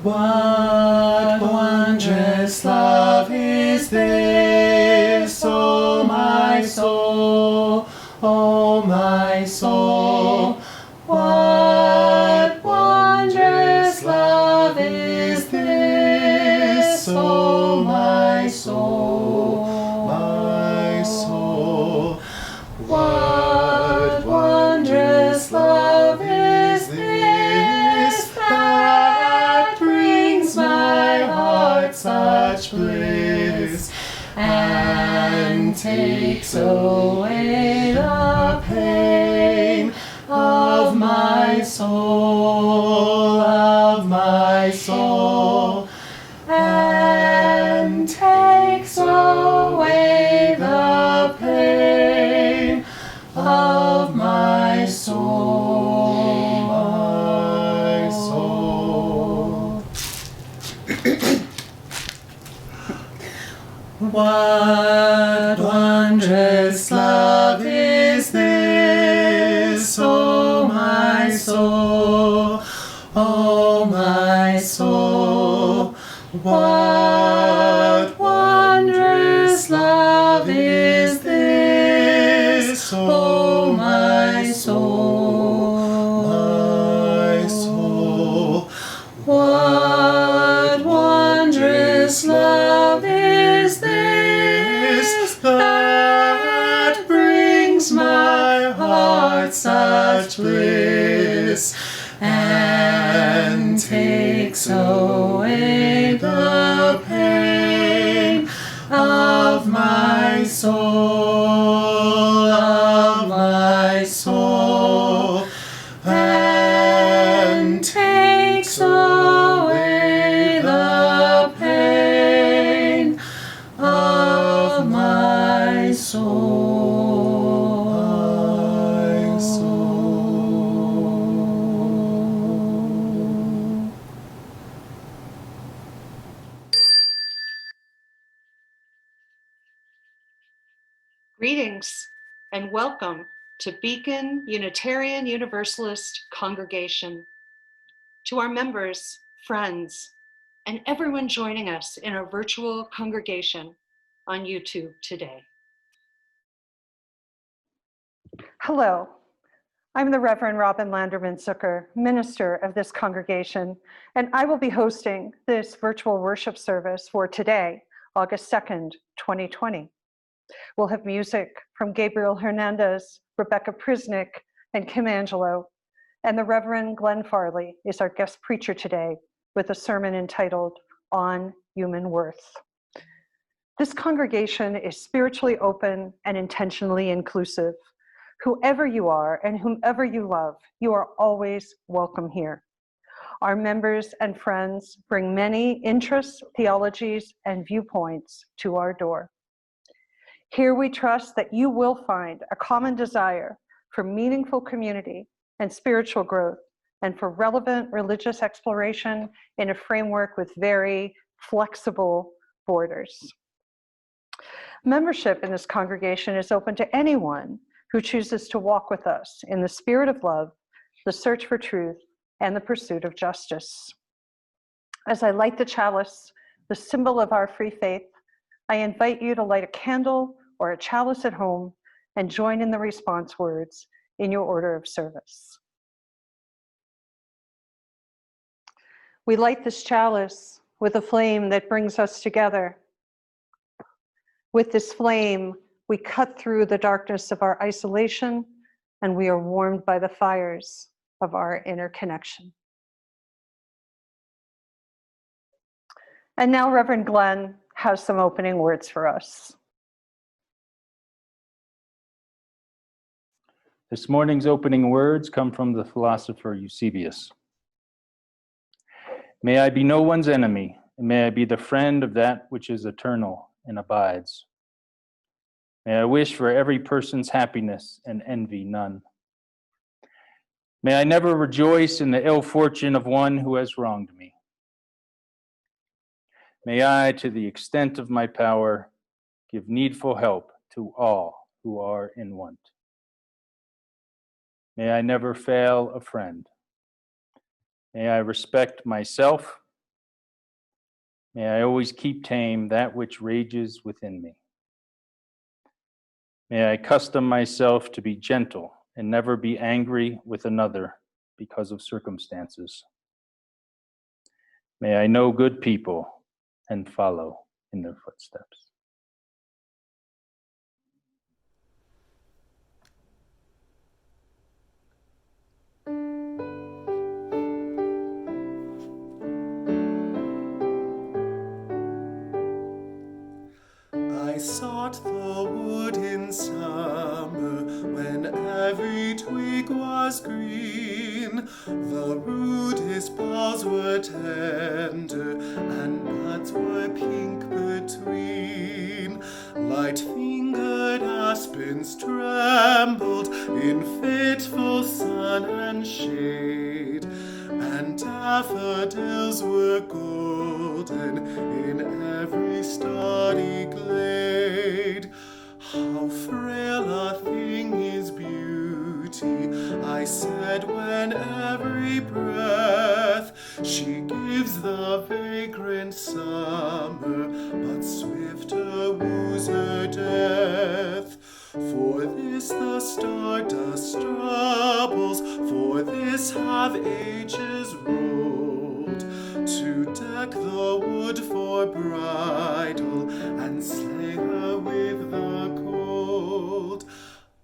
What wondrous love is this, O my soul, O my soul? What wondrous love is this, O my soul, my soul? What wondrous love is this that brings my heart such bliss and takes away the pain of my soul, and takes away the pain of my soul, my soul. What wondrous love is this, O my soul, O my soul? What wondrous love is this, O my soul, my soul? What wondrous love is this that brings my heart such bliss and takes away the pain of my soul, and takes away the pain of my soul, my soul. Greetings and welcome to Beacon Unitarian Universalist Congregation. To our members, friends, and everyone joining us in our virtual congregation on YouTube today. Hello, I'm the Reverend Robin Landerman Zucker, minister of this congregation, and I will be hosting this virtual worship service for today, August 2nd, 2020. We'll have music from Gabriel Hernandez, Rebecca Prizznick, and Kim Angelo, and the Reverend Glenn Farley is our guest preacher today with a sermon entitled On Human Worth. This congregation is spiritually open and intentionally inclusive. Whoever you are and whomever you love, you are always welcome here. Our members and friends bring many interests, theologies, and viewpoints to our door. Here we trust that you will find a common desire for meaningful community and spiritual growth, and for relevant religious exploration in a framework with very flexible borders. Membership in this congregation is open to anyone who chooses to walk with us in the spirit of love, the search for truth, and the pursuit of justice. As I light the chalice, the symbol of our free faith, I invite you to light a candle or a chalice at home and join in the response words in your order of service. We light this chalice with a flame that brings us together. With this flame, we cut through the darkness of our isolation, and we are warmed by the fires of our inner connection. And now Reverend Glenn has some opening words for us. This morning's opening words come from the philosopher Eusebius. May I be no one's enemy, and may I be the friend of that which is eternal and abides. May I wish for every person's happiness and envy none. May I never rejoice in the ill fortune of one who has wronged me. May I, to the extent of my power, give needful help to all who are in want. May I never fail a friend. May I respect myself May I always keep tame that which rages within me. May I accustom myself to be gentle and never be angry with another because of circumstances. May I know good people and follow in their footsteps. I sought the wood in summer when every twig was green. The rudest boughs were tender and buds were pink between. Light-fingered aspens trembled in fitful sun and shade, and daffodils were golden in every starry glade. How frail a thing is beauty, I said, when every breath she gives the vagrant summer, but swifter woos her death. For this the stardust troubles, for this have ages rolled, to deck the wood for bridal and slay her with the cold.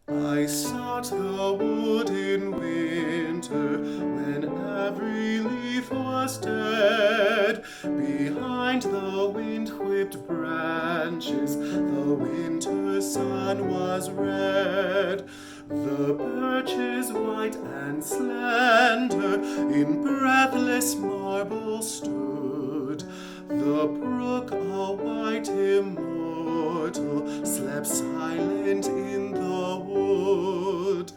I sought the wood in winter when every leaf was dead. Behind the wind-whipped branches the winter sun was red. The birches white and slender in breathless marble stood. The brook, a white immortal, slept silent in the wood.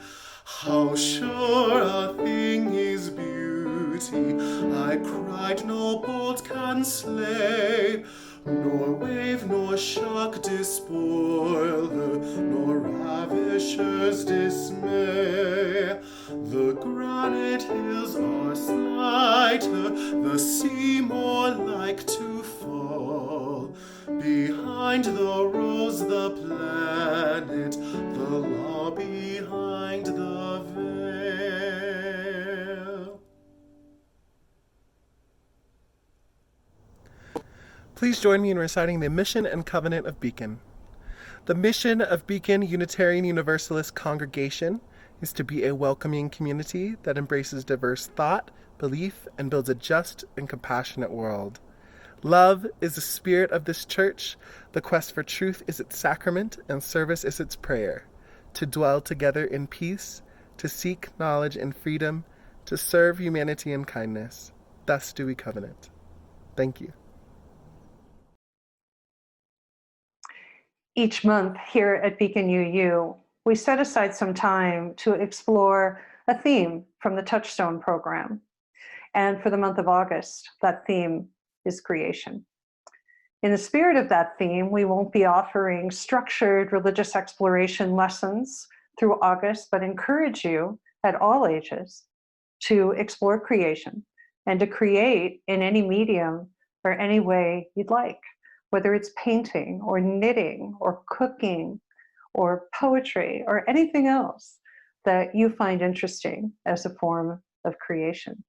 How sure a thing is beauty, I cried, no bolt can slay, nor wave nor shock despoil her, nor ravishers dismay. The granite hills are slighter, the sea more like to fall. Behind the rose the planet, the law behind the veil. Please join me in reciting the mission and covenant of Beacon. The mission of Beacon Unitarian Universalist Congregation is to be a welcoming community that embraces diverse thought, belief, and builds a just and compassionate world. Love is the spirit of this church. The quest for truth is its sacrament, and service is its prayer. To dwell together in peace, to seek knowledge and freedom, to serve humanity and kindness. Thus do we covenant. Thank you. Each month here at Beacon UU, we set aside some time to explore a theme from the Touchstone program. And for the month of August, that theme is creation. In the spirit of that theme, we won't be offering structured religious exploration lessons through August, but encourage you at all ages to explore creation and to create in any medium or any way you'd like, whether it's painting or knitting or cooking or poetry or anything else that you find interesting as a form of creation.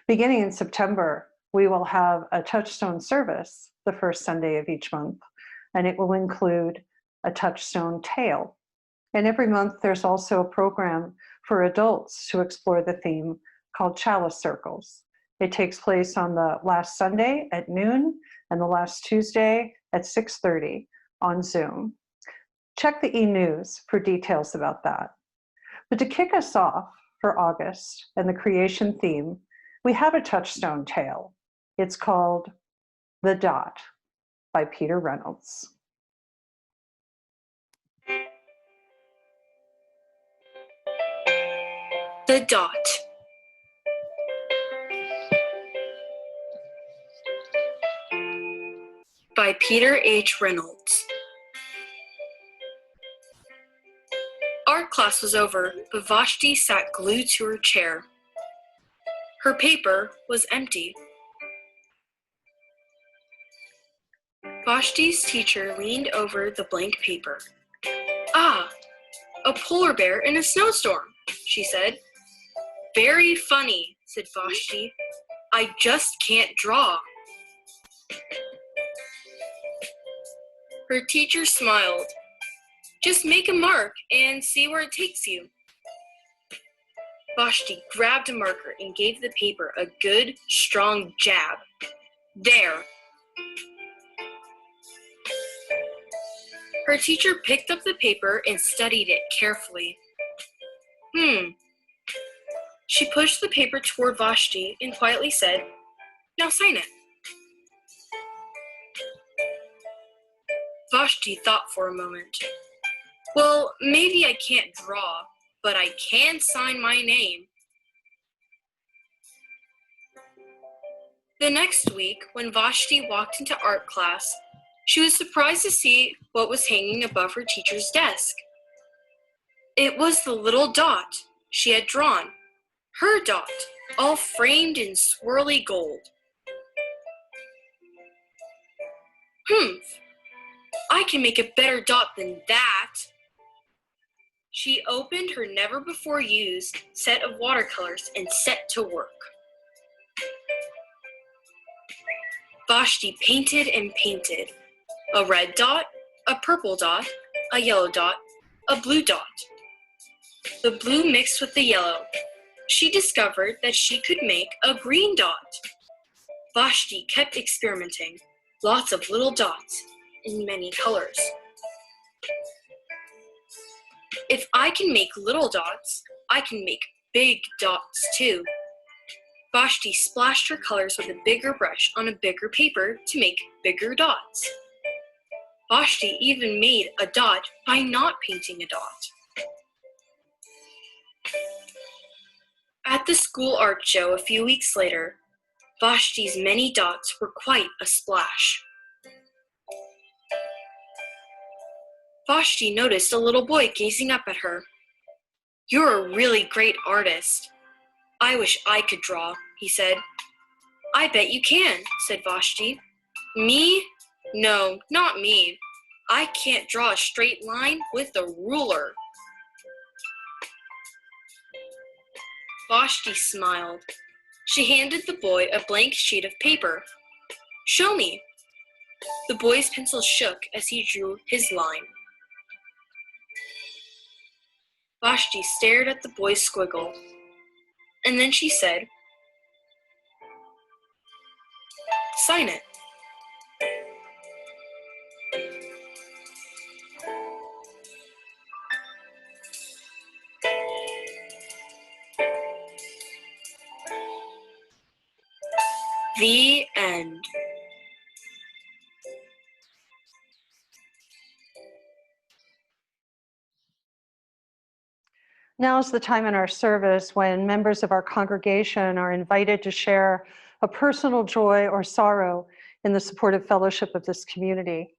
Beginning in September, we will have a Touchstone service the first Sunday of each month, and it will include a Touchstone Tale. And every month there's also a program for adults to explore the theme called Chalice Circles. It takes place on the last Sunday at noon and the last Tuesday at 6:30 on Zoom. Check the e-news for details about that. But to kick us off for August and the creation theme, we have a Touchstone Tale. It's called The Dot by Peter Reynolds. The Dot. By Peter H. Reynolds. Art class was over, but Vashti sat glued to her chair. Her paper was empty. Vashti's teacher leaned over the blank paper. Ah, a polar bear in a snowstorm, she said. Very funny, said Vashti. I just can't draw. Her teacher smiled. Just make a mark and see where it takes you. Vashti grabbed a marker and gave the paper a good, strong jab. There. Her teacher picked up the paper and studied it carefully. She pushed the paper toward Vashti and quietly said, Now sign it. Vashti thought for a moment. Well, maybe I can't draw, but I can sign my name. The next week, when Vashti walked into art class, she was surprised to see what was hanging above her teacher's desk. It was the little dot she had drawn, her dot, all framed in swirly gold. I can make a better dot than that. She opened her never-before-used set of watercolors and set to work. Vashti painted and painted. A red dot, a purple dot, a yellow dot, a blue dot. The blue mixed with the yellow. She discovered that she could make a green dot. Vashti kept experimenting. Lots of little dots in many colors. If I can make little dots, I can make big dots too. Vashti splashed her colors with a bigger brush on a bigger paper to make bigger dots. Vashti even made a dot by not painting a dot. At the school art show a few weeks later, Vashti's many dots were quite a splash. Vashti noticed a little boy gazing up at her. You're a really great artist. I wish I could draw, he said. I bet you can, said Vashti. Me? No, not me. I can't draw a straight line with a ruler. Vashti smiled. She handed the boy a blank sheet of paper. Show me. The boy's pencil shook as he drew his line. Vashti stared at the boy's squiggle, and then she said, Sign it. The end. Now is the time in our service when members of our congregation are invited to share a personal joy or sorrow in the supportive fellowship of this community.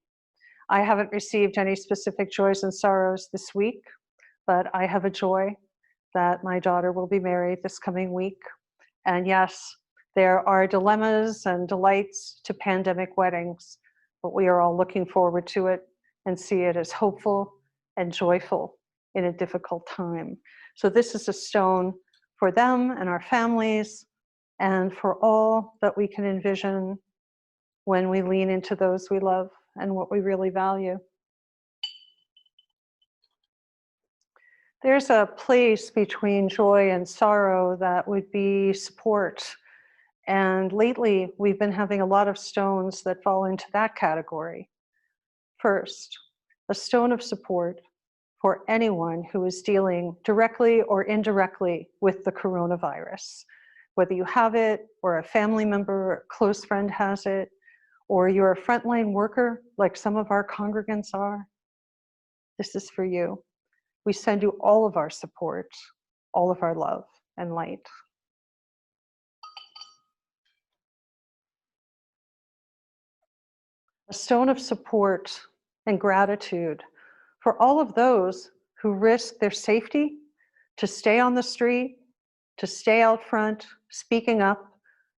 I haven't received any specific joys and sorrows this week, but I have a joy that my daughter will be married this coming week. And yes, there are dilemmas and delights to pandemic weddings, but we are all looking forward to it and see it as hopeful and joyful in a difficult time. So this is a stone for them and our families and for all that we can envision when we lean into those we love and what we really value. There's a place between joy and sorrow that would be support. And lately, we've been having a lot of stones that fall into that category. First, a stone of support for anyone who is dealing directly or indirectly with the coronavirus. Whether you have it, or a family member or a close friend has it, or you're a frontline worker like some of our congregants are, this is for you. We send you all of our support, all of our love and light. A stone of support and gratitude for all of those who risk their safety to stay on the street, to stay out front, speaking up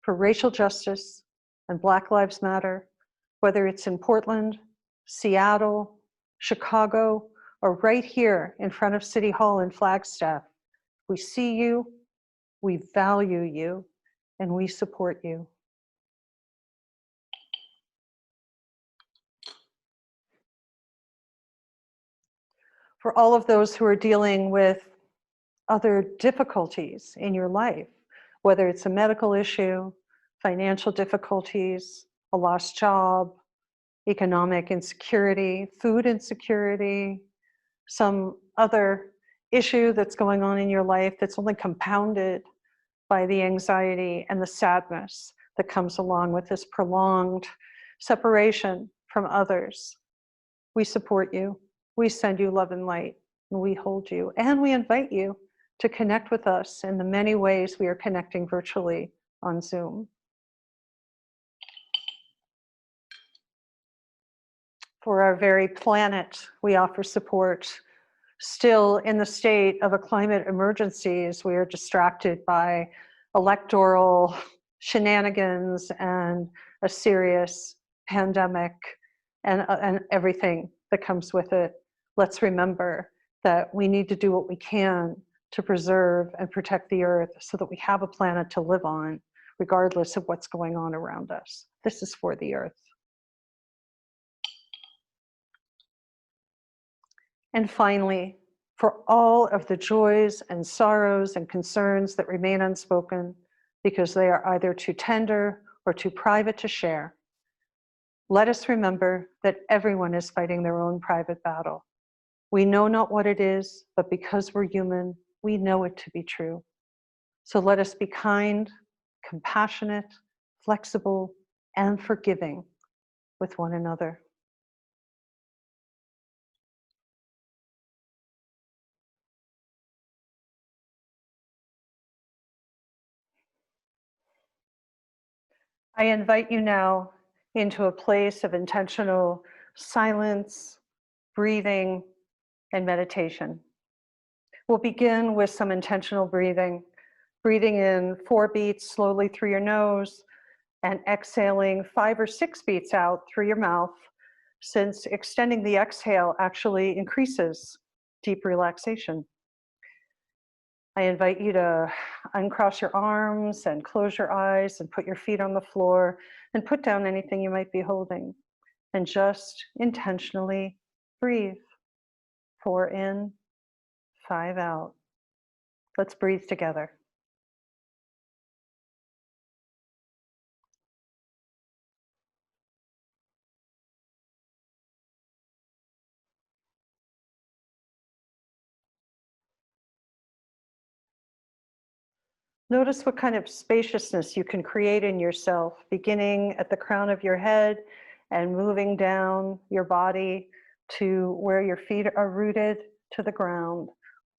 for racial justice and Black Lives Matter, whether it's in Portland, Seattle, Chicago, or right here in front of City Hall in Flagstaff. We see you, we value you, and we support you. For all of those who are dealing with other difficulties in your life, whether it's a medical issue, financial difficulties, a lost job, economic insecurity, food insecurity, some other issue that's going on in your life that's only compounded by the anxiety and the sadness that comes along with this prolonged separation from others. We support you. We send you love and light, and we hold you, and we invite you to connect with us in the many ways we are connecting virtually on Zoom. For our very planet, we offer support. Still in the state of a climate emergency, as we are distracted by electoral shenanigans and a serious pandemic and everything that comes with it. Let's remember that we need to do what we can to preserve and protect the earth so that we have a planet to live on, regardless of what's going on around us. This is for the earth. And finally, for all of the joys and sorrows and concerns that remain unspoken because they are either too tender or too private to share, let us remember that everyone is fighting their own private battle. We know not what it is, but because we're human, we know it to be true. So let us be kind, compassionate, flexible, and forgiving with one another. I invite you now into a place of intentional silence, breathing, and meditation. We'll begin with some intentional breathing. Breathing in 4 beats slowly through your nose and exhaling 5 or 6 beats out through your mouth, since extending the exhale actually increases deep relaxation. I invite you to uncross your arms and close your eyes and put your feet on the floor and put down anything you might be holding and just intentionally breathe. 4 in, 5 out. Let's breathe together. Notice what kind of spaciousness you can create in yourself, beginning at the crown of your head and moving down your body to where your feet are rooted to the ground,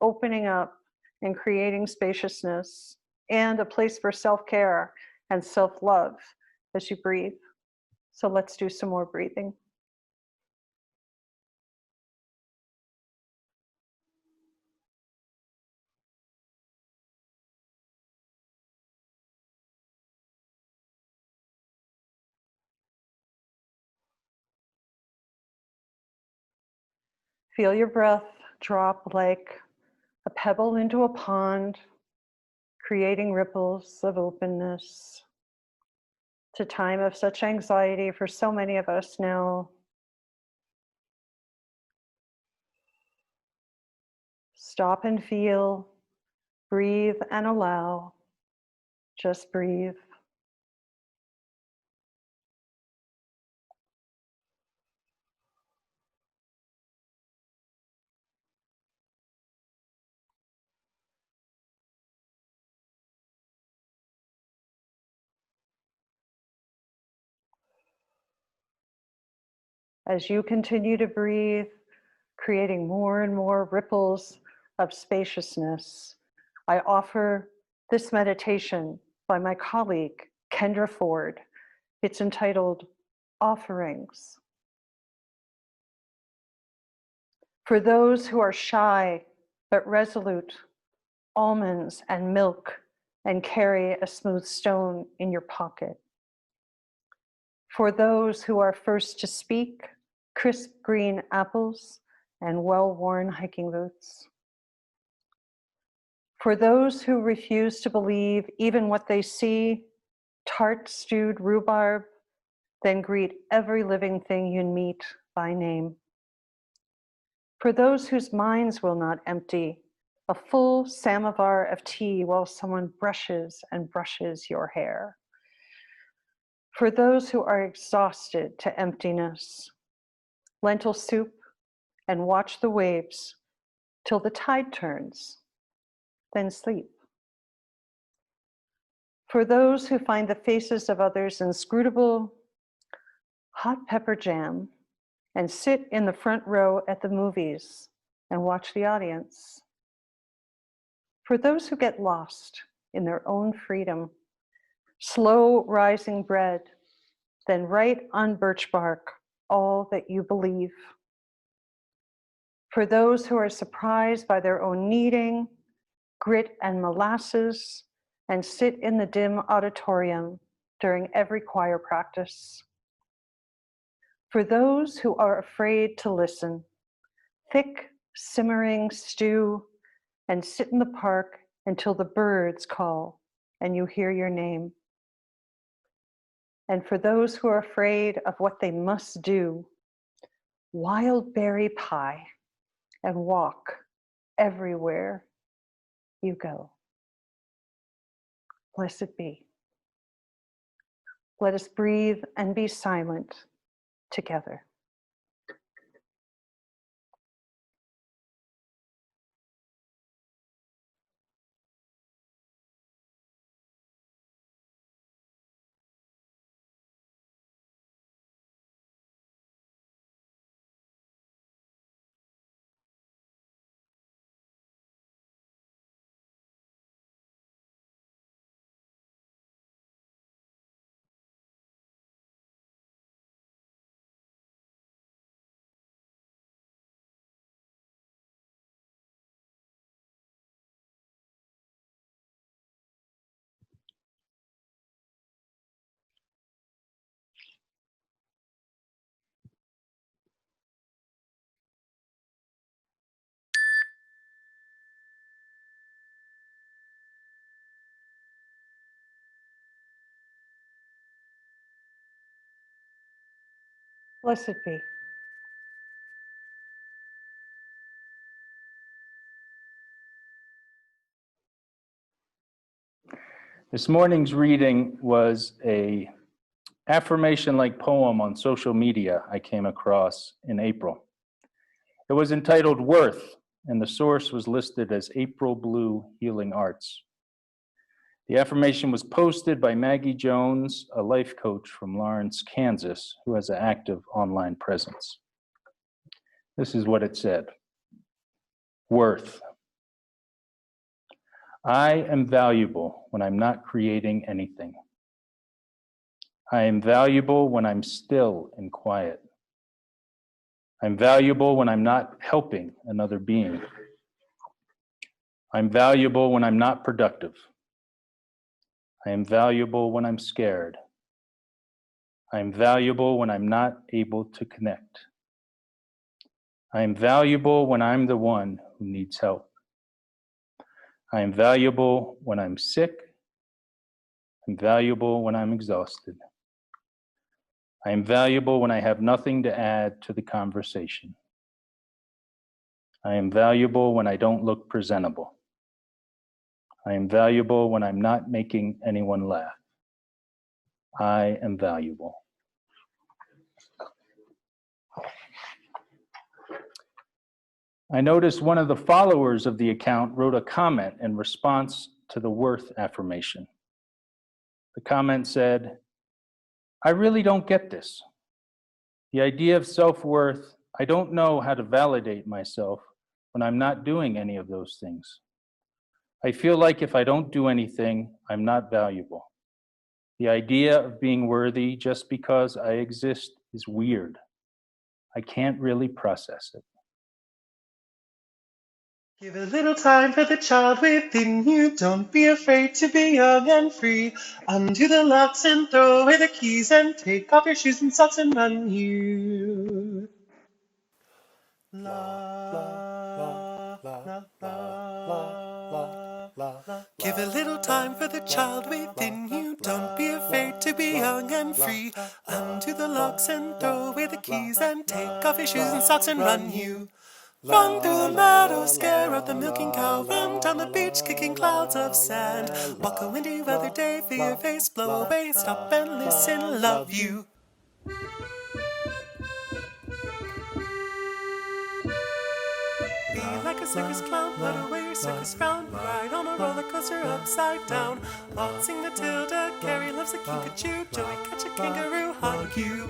opening up and creating spaciousness and a place for self-care and self-love as you breathe. So let's do some more breathing. Feel your breath drop like a pebble into a pond, creating ripples of openness. It's a time of such anxiety for so many of us now. Stop and feel, breathe and allow. Just breathe. As you continue to breathe, creating more and more ripples of spaciousness, I offer this meditation by my colleague, Kendra Ford. It's entitled Offerings. For those who are shy but resolute, almonds and milk, and carry a smooth stone in your pocket. For those who are first to speak, crisp green apples and well-worn hiking boots. For those who refuse to believe even what they see, tart stewed rhubarb, then greet every living thing you meet by name. For those whose minds will not empty, a full samovar of tea while someone brushes and brushes your hair. For those who are exhausted to emptiness, lentil soup and watch the waves till the tide turns, then sleep. For those who find the faces of others inscrutable, hot pepper jam and sit in the front row at the movies and watch the audience. For those who get lost in their own freedom, slow rising bread, then write on birch bark all that you believe. For those who are surprised by their own kneading, grit and molasses, and sit in the dim auditorium during every choir practice. For those who are afraid to listen, thick, simmering stew, and sit in the park until the birds call and you hear your name. And for those who are afraid of what they must do, wild berry pie and walk everywhere you go. Blessed be. Let us breathe and be silent together. Blessed be. This morning's reading was a affirmation-like poem on social media I came across in April. It was entitled Worth, and the source was listed as April Blue Healing Arts. The affirmation was posted by Maggie Jones, a life coach from Lawrence, Kansas, who has an active online presence. This is what it said. Worth. I am valuable when I'm not creating anything. I am valuable when I'm still and quiet. I'm valuable when I'm not helping another being. I'm valuable when I'm not productive. I am valuable when I'm scared. I am valuable when I'm not able to connect. I am valuable when I'm the one who needs help. I am valuable when I'm sick. I'm valuable when I'm exhausted. I am valuable when I have nothing to add to the conversation. I am valuable when I don't look presentable. I am valuable when I'm not making anyone laugh. I am valuable. I noticed one of the followers of the account wrote a comment in response to the worth affirmation. The comment said, I really don't get this. The idea of self-worth, I don't know how to validate myself when I'm not doing any of those things. I feel like if I don't do anything, I'm not valuable. The idea of being worthy just because I exist is weird. I can't really process it. Give a little time for the child within you. Don't be afraid to be young and free. Undo the locks and throw away the keys and take off your shoes and socks and run you. La, la, la, la, la. Give a little time for the child within you. Don't be afraid to be young and free. Undo the locks and throw away the keys and take off your shoes and socks and run you. Run through the meadow, scare up the milking cow. Run down the beach, kicking clouds of sand. Walk a windy weather day, feel your face blow away. Stop and listen, love you. Be like a circus clown, put away your circus frown. Ride on a roller coaster upside down. Waltzing Matilda, Carrie loves a kinkajou. Joey catch a kangaroo, hug you.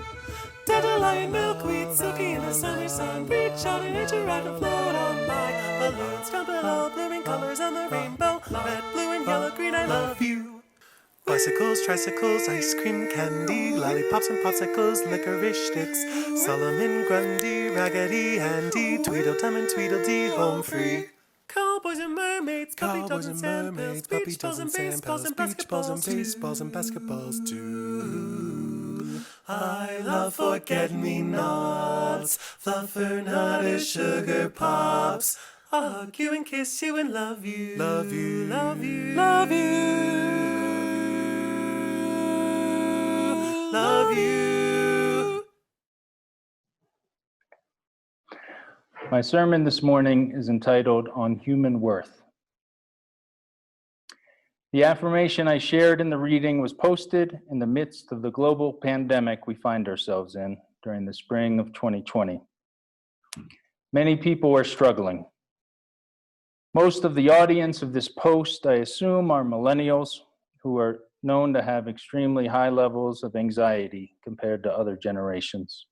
Dandelion, milkweed, silky in the summer sun. Reach out and enter right and float on by. Balloons down below, blooming colors on the rainbow. Red, blue, and yellow, green, I love you. Bicycles, tricycles, ice cream, candy, lollipops and popsicles, licorice sticks. Solomon, Grundy, Raggedy Andy, Tweedledum and Tweedledee, home free. Cowboys and mermaids, puppy dogs and sandpills, beach balls and baseballs and basketballs too. I love forget-me-nots, fluffernutter, sugar pops. I'll hug you and kiss you and love you, love you, love you, love you, love you. My sermon this morning is entitled On Human Worth. The affirmation I shared in the reading was posted in the midst of the global pandemic we find ourselves in during the spring of 2020. Many people are struggling. Most of the audience of this post, I assume, are millennials who are known to have extremely high levels of anxiety compared to other generations,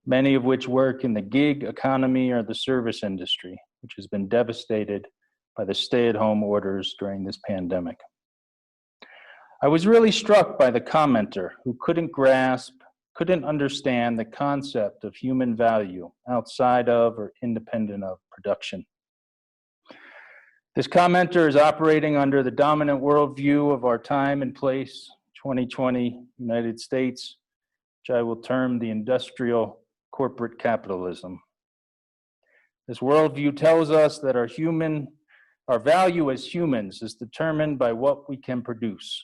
many of which work in the gig economy or the service industry, which has been devastated by the stay-at-home orders during this pandemic. I was really struck by the commenter who couldn't understand the concept of human value outside of or independent of production. This commenter is operating under the dominant worldview of our time and place, 2020 United States, which I will term the industrial corporate capitalism. This worldview tells us that our value as humans is determined by what we can produce,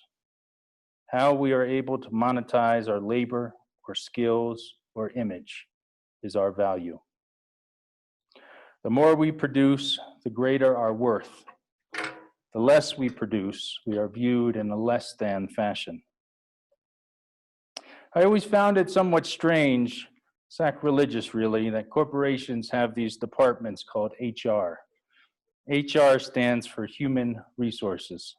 how we are able to monetize our labor or skills or image is our value. The more we produce, the greater our worth. The less we produce, we are viewed in a less than fashion. I always found it somewhat strange, sacrilegious really, that corporations have these departments called HR. HR stands for Human Resources.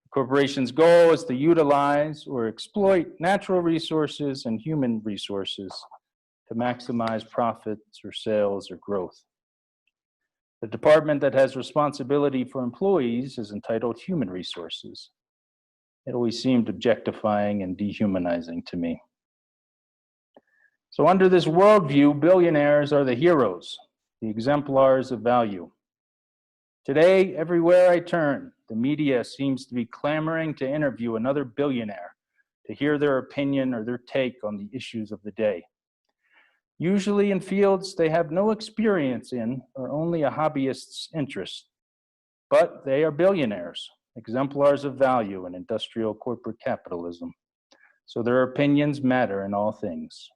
The corporation's goal is to utilize or exploit natural resources and human resources to maximize profits or sales or growth. The department that has responsibility for employees is entitled Human Resources. It always seemed objectifying and dehumanizing to me. So under this worldview, billionaires are the heroes, the exemplars of value. Today, everywhere I turn, the media seems to be clamoring to interview another billionaire to hear their opinion or their take on the issues of the day. Usually in fields they have no experience in or only a hobbyist's interest. But they are billionaires, exemplars of value in industrial corporate capitalism. So their opinions matter in all things.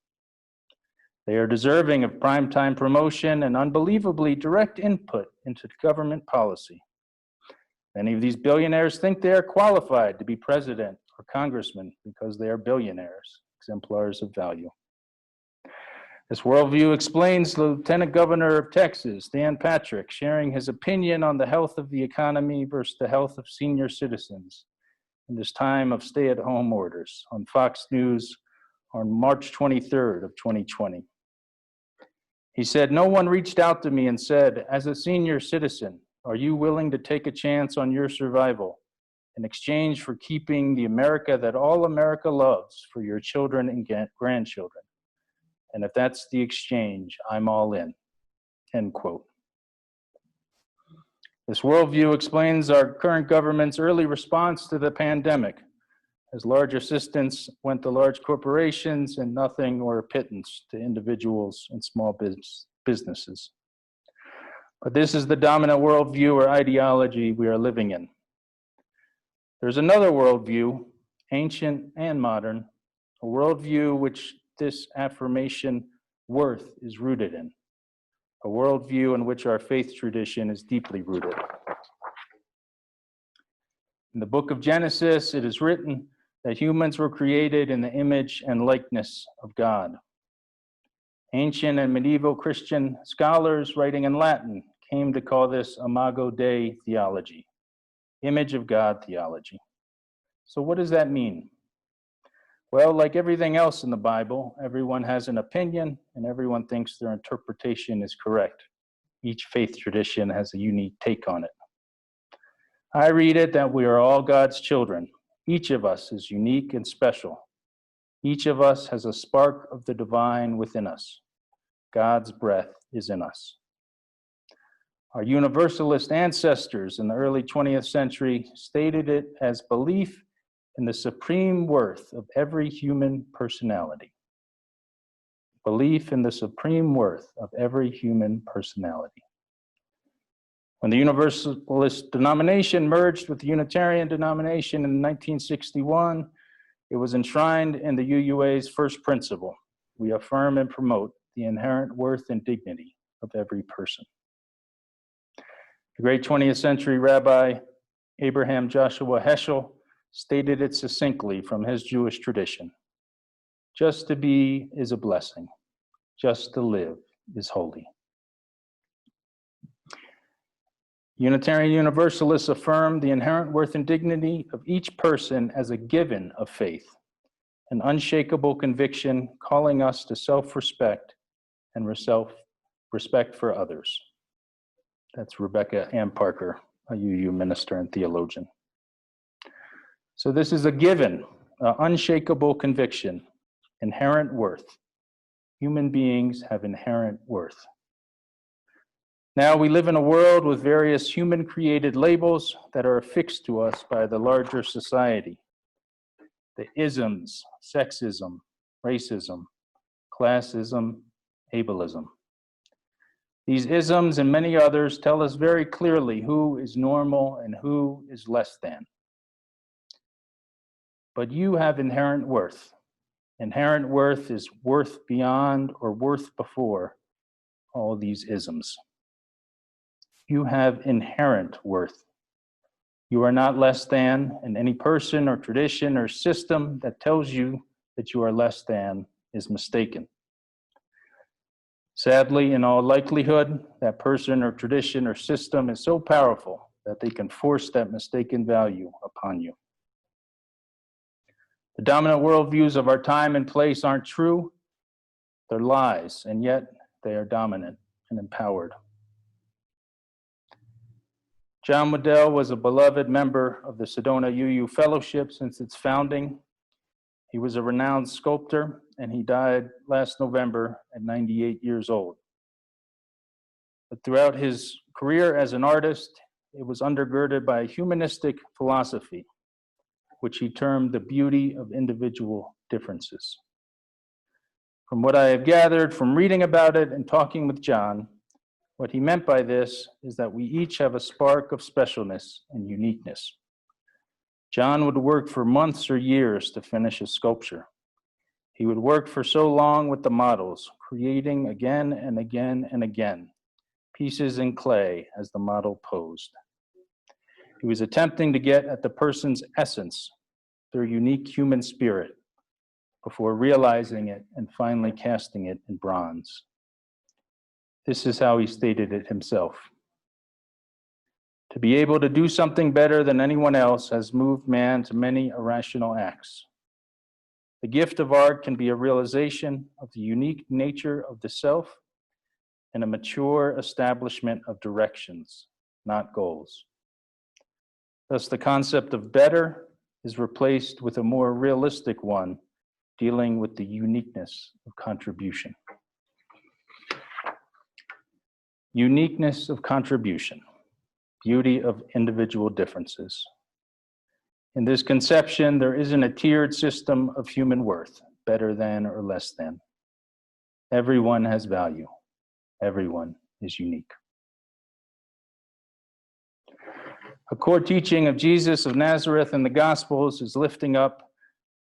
They are deserving of primetime promotion and unbelievably direct input into government policy. Many of these billionaires think they are qualified to be president or congressman because they are billionaires, exemplars of value. This worldview explains the Lieutenant Governor of Texas, Dan Patrick, sharing his opinion on the health of the economy versus the health of senior citizens in this time of stay-at-home orders on Fox News on March 23rd of 2020. He said, "No one reached out to me and said, as a senior citizen, are you willing to take a chance on your survival in exchange for keeping the America that all America loves for your children and grandchildren? And if that's the exchange, I'm all in," end quote. This worldview explains our current government's early response to the pandemic, as large assistance went to large corporations and nothing or a pittance to individuals and small businesses. But this is the dominant worldview or ideology we are living in. There's another worldview, ancient and modern, a worldview which this affirmation worth is rooted in, a worldview in which our faith tradition is deeply rooted. In the book of Genesis, it is written that humans were created in the image and likeness of God. Ancient and medieval Christian scholars writing in Latin came to call this Imago Dei theology, image of God theology. So what does that mean? Well, like everything else in the Bible, everyone has an opinion and everyone thinks their interpretation is correct. Each faith tradition has a unique take on it. I read it that we are all God's children. Each of us is unique and special. Each of us has a spark of the divine within us. God's breath is in us. Our Universalist ancestors in the early 20th century stated it as belief in the supreme worth of every human personality. Belief in the supreme worth of every human personality. When the Universalist denomination merged with the Unitarian denomination in 1961, it was enshrined in the UUA's first principle. We affirm and promote the inherent worth and dignity of every person. The great 20th century Rabbi Abraham Joshua Heschel stated it succinctly from his Jewish tradition. Just to be is a blessing. Just to live is holy. Unitarian Universalists affirm the inherent worth and dignity of each person as a given of faith, an unshakable conviction calling us to self-respect and respect for others. That's Rebecca Ann Parker, a UU minister and theologian. So this is a given, an unshakable conviction, inherent worth. Human beings have inherent worth. Now we live in a world with various human-created labels that are affixed to us by the larger society. The isms, sexism, racism, classism, ableism. These isms and many others tell us very clearly who is normal and who is less than. But you have inherent worth. Inherent worth is worth beyond or worth before all these isms. You have inherent worth. You are not less than, and any person or tradition or system that tells you that you are less than is mistaken. Sadly, in all likelihood, that person or tradition or system is so powerful that they can force that mistaken value upon you. The dominant worldviews of our time and place aren't true, they're lies, and yet they are dominant and empowered. John Waddell was a beloved member of the Sedona UU Fellowship since its founding. He was a renowned sculptor, and he died last November at 98 years old. But throughout his career as an artist, it was undergirded by a humanistic philosophy, which he termed the beauty of individual differences. From what I have gathered from reading about it and talking with John, what he meant by this is that we each have a spark of specialness and uniqueness. John would work for months or years to finish his sculpture. He would work for so long with the models, creating again and again and again, pieces in clay as the model posed. He was attempting to get at the person's essence, their unique human spirit, before realizing it and finally casting it in bronze. This is how he stated it himself. To be able to do something better than anyone else has moved man to many irrational acts. The gift of art can be a realization of the unique nature of the self and a mature establishment of directions, not goals. Thus, the concept of better is replaced with a more realistic one, dealing with the uniqueness of contribution. Uniqueness of contribution. beauty of individual differences. In this conception, there isn't a tiered system of human worth, better than or less than. Everyone has value. Everyone is unique. A core teaching of Jesus of Nazareth in the Gospels is lifting up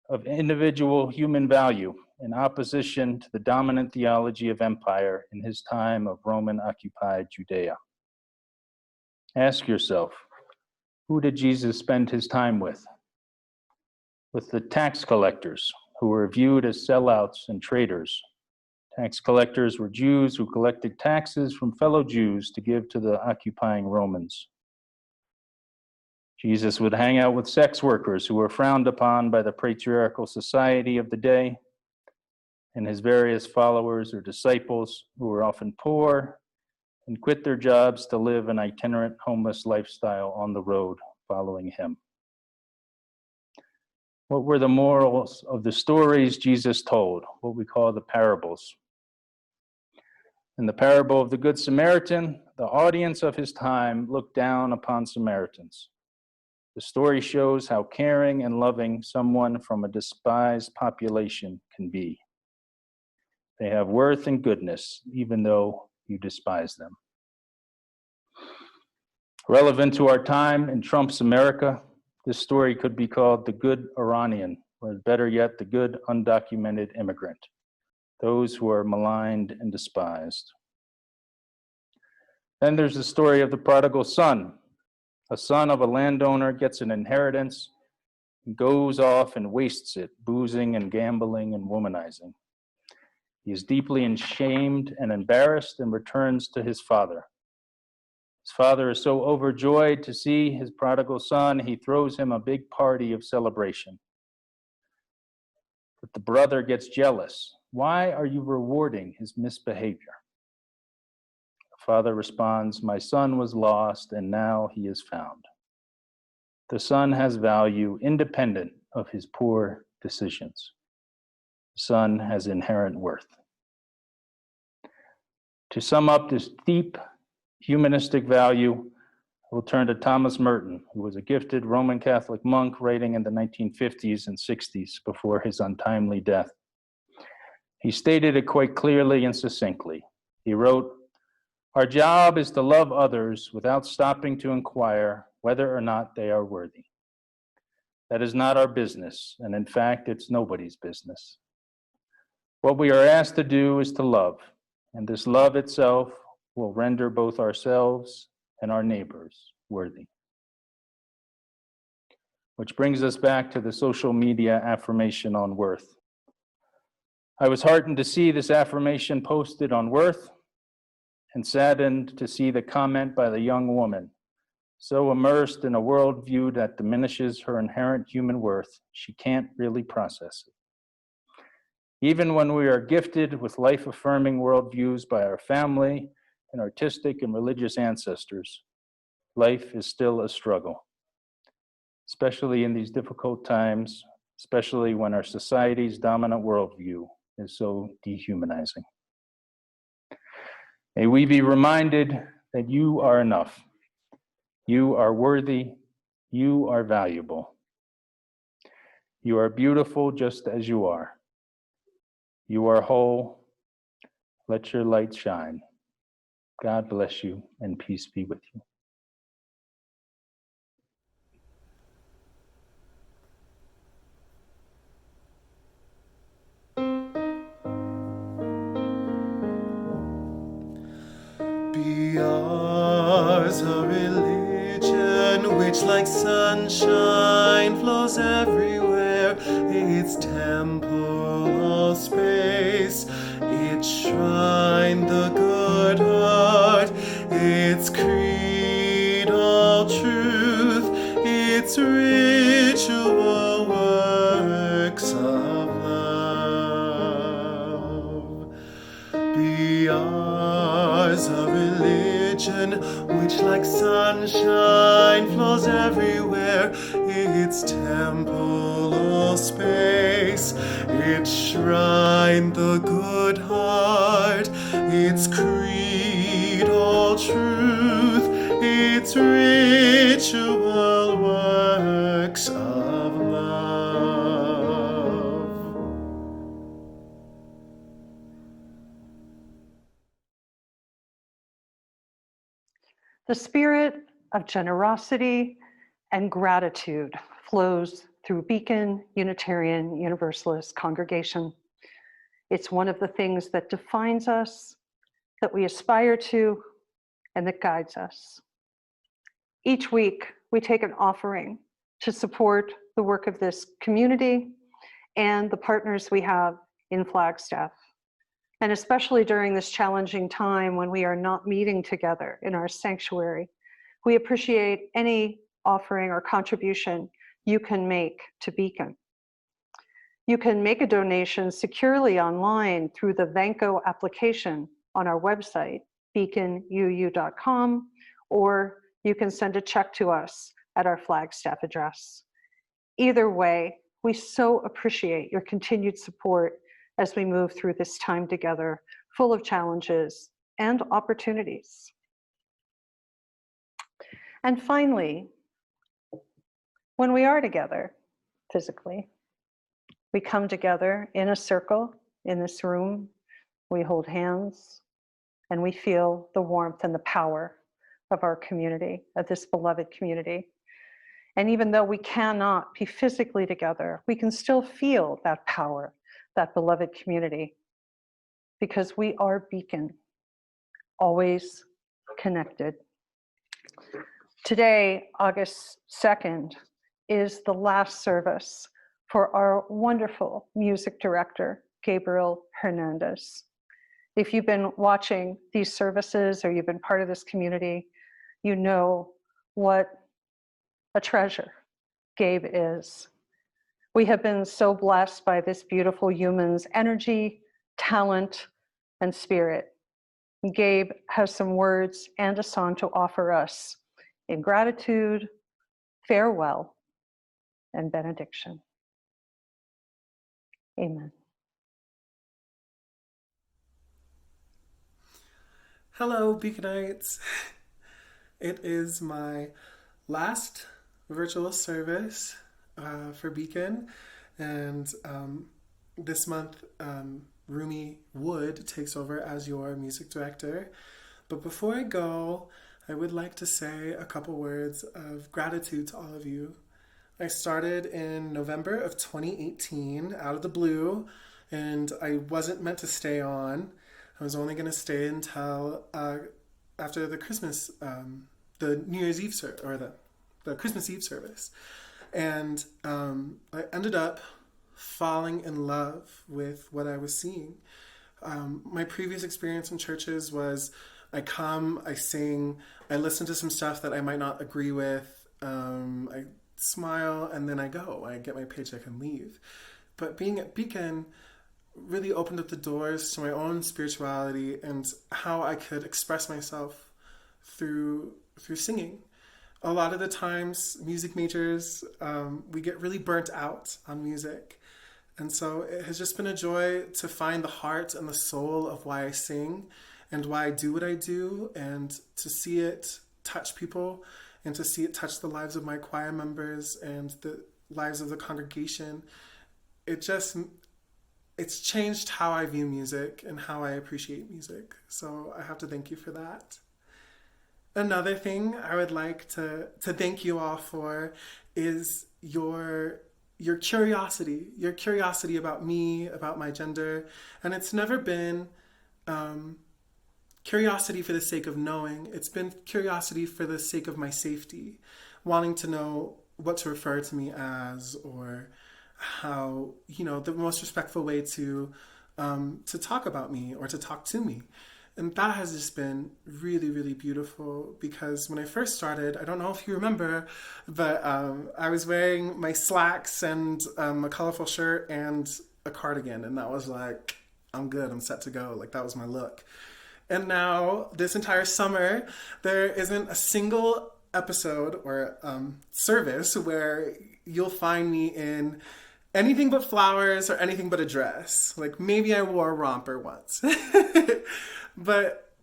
of individual human value in opposition to the dominant theology of empire in his time of Roman-occupied Judea. Ask yourself, who did Jesus spend his time with? With the tax collectors, who were viewed as sellouts and traitors. Tax collectors were Jews who collected taxes from fellow Jews to give to the occupying Romans. Jesus would hang out with sex workers who were frowned upon by the patriarchal society of the day, and his various followers or disciples, who were often poor and quit their jobs to live an itinerant homeless lifestyle on the road following him. What were the morals of the stories Jesus told, what we call the parables? In the parable of the Good Samaritan, the audience of his time looked down upon Samaritans. The story shows how caring and loving someone from a despised population can be. They have worth and goodness, even though you despise them. Relevant to our time in Trump's America, this story could be called the good Iranian, or better yet, the good undocumented immigrant, those who are maligned and despised. Then there's the story of the prodigal son. A son of a landowner gets an inheritance and goes off and wastes it, boozing and gambling and womanizing. He is deeply ashamed and embarrassed and returns to his father. His father is so overjoyed to see his prodigal son, he throws him a big party of celebration. But the brother gets jealous. Why are you rewarding his misbehavior? The father responds, my son was lost and now he is found. The son has value independent of his poor decisions. The son has inherent worth. To sum up this deep humanistic value, I will turn to Thomas Merton, who was a gifted Roman Catholic monk writing in the 1950s and 60s before his untimely death. He stated it quite clearly and succinctly. He wrote, our job is to love others without stopping to inquire whether or not they are worthy. That is not our business, and in fact, it's nobody's business. What we are asked to do is to love, and this love itself will render both ourselves and our neighbors worthy. Which brings us back to the social media affirmation on worth. I was heartened to see this affirmation posted on Worth and saddened to see the comment by the young woman, so immersed in a worldview that diminishes her inherent human worth, she can't really process it. Even when we are gifted with life-affirming worldviews by our family and artistic and religious ancestors, life is still a struggle, especially in these difficult times, especially when our society's dominant worldview is so dehumanizing. May we be reminded that you are enough. You are worthy. You are valuable. You are beautiful just as you are. You are whole. Let your light shine. God bless you and peace be with you. Be ours a religion which like sunshine flows everywhere, its temple all space, its shrine the good heart, its creed all truth, its ritual works of love. Be ours a religion which like sunshine flows everywhere, its temple all space, its shrine the good heart, its creed all truth, its its ritual works of love. The spirit of generosity and gratitude flows through Beacon Unitarian Universalist congregation. It's one of the things that defines us, that we aspire to, and that guides us. Each week, we take an offering to support the work of this community and the partners we have in Flagstaff. And especially during this challenging time when we are not meeting together in our sanctuary, we appreciate any offering or contribution you can make to Beacon. You can make a donation securely online through the Vanco application on our website, beaconuu.com, or you can send a check to us at our Flagstaff address. Either way, we so appreciate your continued support as we move through this time together, full of challenges and opportunities. And finally, when we are together physically, we come together in a circle in this room, we hold hands, and we feel the warmth and the power of our community, of this beloved community. And even though we cannot be physically together, we can still feel that power, that beloved community, because we are Beacon, always connected. Today, August 2nd, is the last service for our wonderful music director, Gabriel Hernandez. If you've been watching these services or you've been part of this community, you know what a treasure Gabe is. We have been so blessed by this beautiful human's energy, talent, and spirit. Gabe has some words and a song to offer us in gratitude, farewell, and benediction. Amen. Hello, Beaconites. It is my last virtual service for Beacon, and this month Rumi Wood takes over as your music director. But before I go, I would like to say a couple words of gratitude to all of you. I started in November of 2018 out of the blue, and I wasn't meant to stay on. I was only going to stay until after the Christmas, the New Year's Eve or the Christmas Eve service. And I ended up falling in love with what I was seeing. My previous experience in churches was I come, I sing, I listen to some stuff that I might not agree with, I smile, and then I go. I get my paycheck and leave. But being at Beacon really opened up the doors to my own spirituality and how I could express myself through singing. A lot of the times, music majors, we get really burnt out on music. And so it has just been a joy to find the heart and the soul of why I sing and why I do what I do, and to see it touch people and to see it touch the lives of my choir members and the lives of the congregation. It's changed how I view music and how I appreciate music. So I have to thank you for that. Another thing I would like to thank you all for is your curiosity about me, about my gender. And it's never been curiosity for the sake of knowing. It's been curiosity for the sake of my safety, wanting to know what to refer to me as, or how, the most respectful way to talk about me or to talk to me. And that has just been really, really beautiful, because when I first started, I don't know if you remember, but I was wearing my slacks and a colorful shirt and a cardigan. And that was like, I'm good, I'm set to go. Like, that was my look. And now, this entire summer, there isn't a single episode or service where you'll find me in anything but flowers or anything but a dress. Like, maybe I wore a romper once. But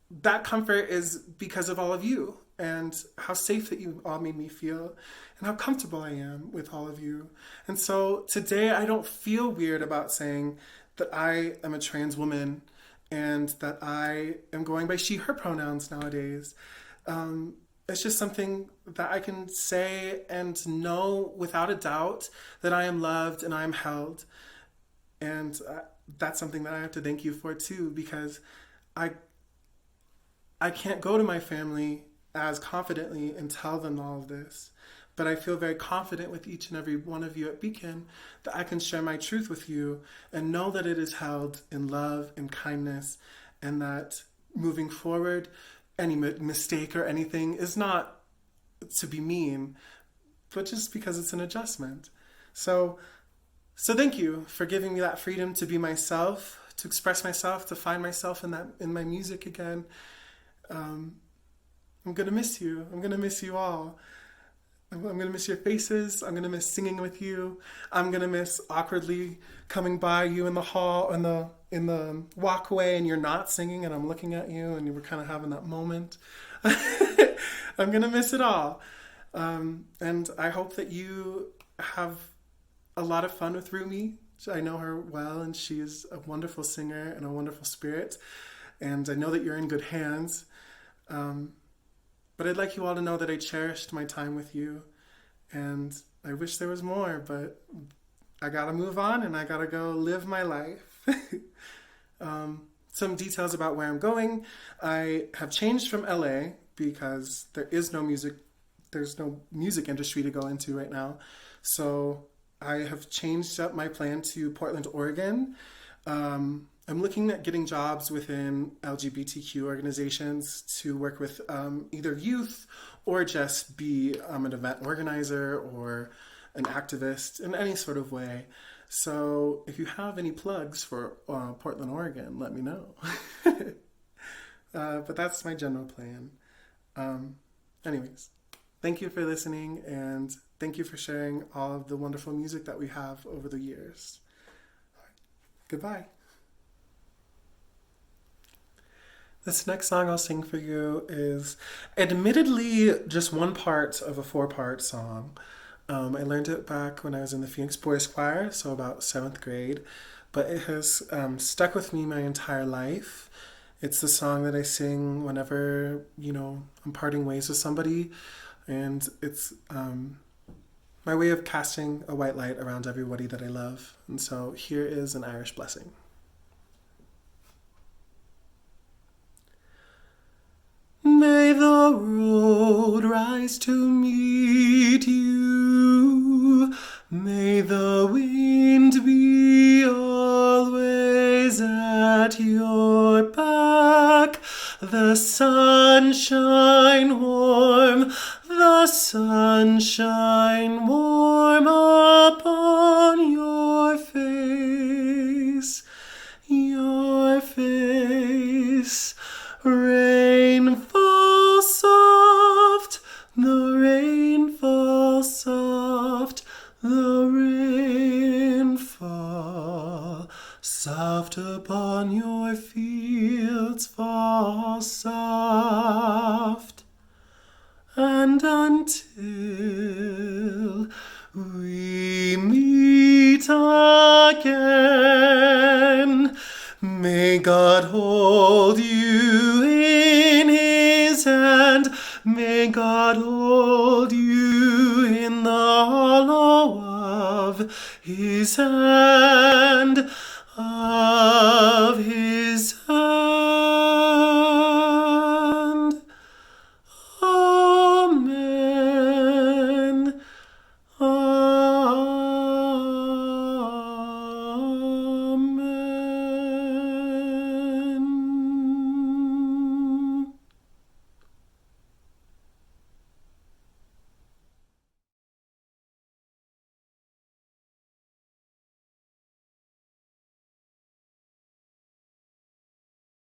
that comfort is because of all of you. and how safe that you all made me feel, and how comfortable I am with all of you. And so today I don't feel weird about saying that I am a trans woman and that I am going by she, her pronouns nowadays. It's just something that I can say and know without a doubt that I am loved and I am held. And that's something that I have to thank you for too, because I can't go to my family as confidently and tell them all of this. But I feel very confident with each and every one of you at Beacon that I can share my truth with you and know that it is held in love and kindness, and that moving forward, any mistake or anything is not to be mean, but just because it's an adjustment. So thank you for giving me that freedom to be myself, to express myself, to find myself in my music again. I'm gonna miss you. I'm gonna miss you all. I'm gonna miss your faces. I'm gonna miss singing with you. I'm gonna miss awkwardly coming by you in the hall, in the walkway, and you're not singing, and I'm looking at you, and you were kind of having that moment. I'm gonna miss it all, and I hope that you have a lot of fun with Rumi. I know her well, and she is a wonderful singer and a wonderful spirit, and I know that you're in good hands. But I'd like you all to know that I cherished my time with you, and I wish there was more, but I gotta move on and I gotta go live my life. Some details about where I'm going. I have changed from LA because there's no music industry to go into right now. So I have changed up my plan to Portland, Oregon. I'm looking at getting jobs within LGBTQ organizations to work with either youth or just be an event organizer or an activist in any sort of way. So if you have any plugs for Portland, Oregon, let me know. But that's my general plan. Anyways, thank you for listening, and thank you for sharing all of the wonderful music that we have over the years. All right. Goodbye. This next song I'll sing for you is admittedly just one part of a 4-part song. I learned it back when I was in the Phoenix Boys Choir, so about 7th grade, but it has stuck with me my entire life. It's the song that I sing whenever, I'm parting ways with somebody, and it's my way of casting a white light around everybody that I love. And so here is An Irish Blessing. May the road rise to meet you. May the wind be always at your back. The sunshine warm upon your face. Your face. Rain falls soft, the rain falls soft, the rain fall soft upon your fields, fall soft. And until we meet again, may God hold you in his hand. May God hold you in the hollow of his hand. Of his hand.